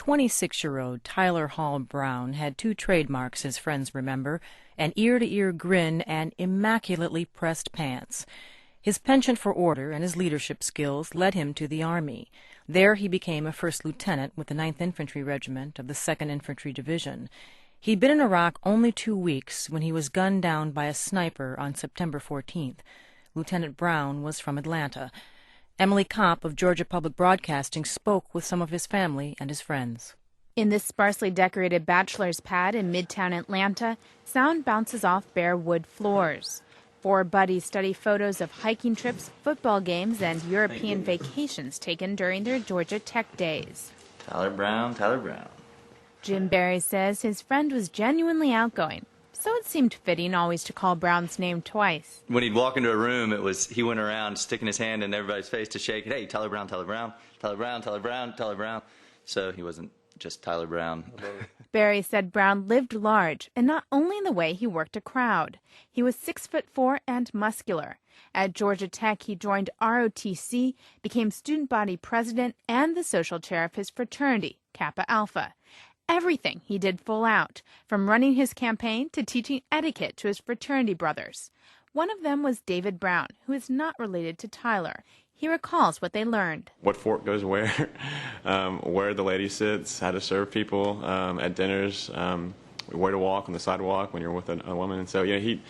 26-year-old Tyler Hall Brown had two trademarks his friends remember: an ear-to-ear grin and immaculately pressed pants. His penchant for order and his leadership skills led him to the Army. There he became a first lieutenant with the 9th Infantry Regiment of the 2nd Infantry Division. He'd been in Iraq only 2 weeks when he was gunned down by a sniper on September 14th. Lieutenant Brown was from Atlanta. Emily Kopp of Georgia Public Broadcasting spoke with some of his family and his friends. In this sparsely decorated bachelor's pad in Midtown Atlanta, sound bounces off bare wood floors. Four buddies study photos of hiking trips, football games, and European vacations taken during their Georgia Tech days. Tyler Brown, Tyler Brown. Jim Barry says his friend was genuinely outgoing, so it seemed fitting always to call Brown's name twice. When he'd walk into a room, he went around sticking his hand in everybody's face to shake it. Hey, Tyler Brown, Tyler Brown, Tyler Brown, Tyler Brown, Tyler Brown. So he wasn't just Tyler Brown. Barry said Brown lived large, and not only in the way he worked a crowd. He was 6'4" and muscular. At Georgia Tech, he joined ROTC, became student body president, and the social chair of his fraternity, Kappa Alpha. Everything he did full out, from running his campaign to teaching etiquette to his fraternity brothers. One of them was David Brown, who is not related to Tyler. He recalls what they learned. What fork goes where, where the lady sits, how to serve people at dinners, where to walk on the sidewalk when you're with a woman. And so, he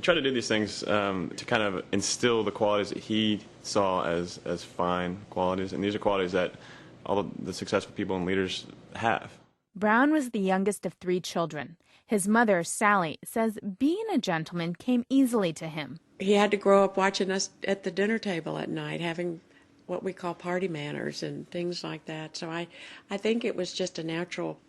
tried to do these things to kind of instill the qualities that he saw as fine qualities. And these are qualities that all of the successful people and leaders have. Brown was the youngest of 3 children. His mother, Sally, says being a gentleman came easily to him. He had to grow up watching us at the dinner table at night, having what we call party manners and things like that. So I think it was just a natural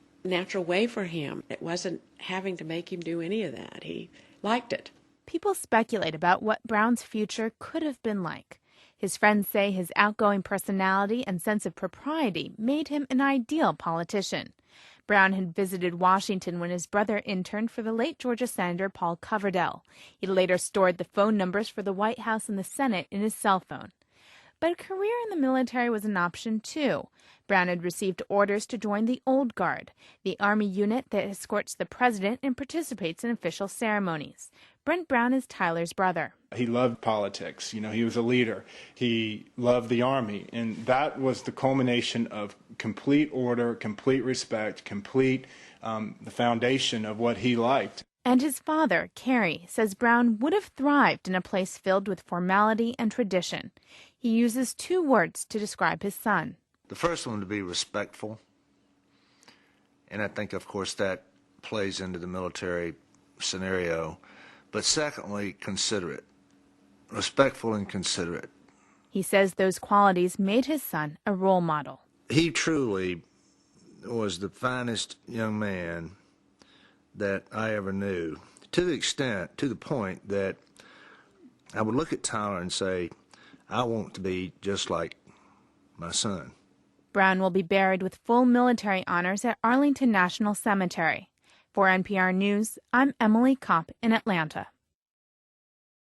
way for him. It wasn't having to make him do any of that. He liked it. People speculate about what Brown's future could have been like. His friends say his outgoing personality and sense of propriety made him an ideal politician. Brown had visited Washington when his brother interned for the late Georgia Senator Paul Coverdell. He later stored the phone numbers for the White House and the Senate in his cell phone. But a career in the military was an option, too. Brown had received orders to join the Old Guard, the Army unit that escorts the president and participates in official ceremonies. Brent Brown is Tyler's brother. He loved politics. He was a leader. He loved the Army. And that was the culmination of complete order, complete respect, complete the foundation of what he liked. And his father, Kerry, says Brown would have thrived in a place filled with formality and tradition. He uses 2 words to describe his son. The first one to be respectful. And I think, of course, that plays into the military scenario. But secondly, considerate. Respectful and considerate. He says those qualities made his son a role model. He truly was the finest young man that I ever knew, to the point that I would look at Tyler and say, I want to be just like my son. Brown will be buried with full military honors at Arlington National Cemetery. For NPR News, I'm Emily Kopp in Atlanta.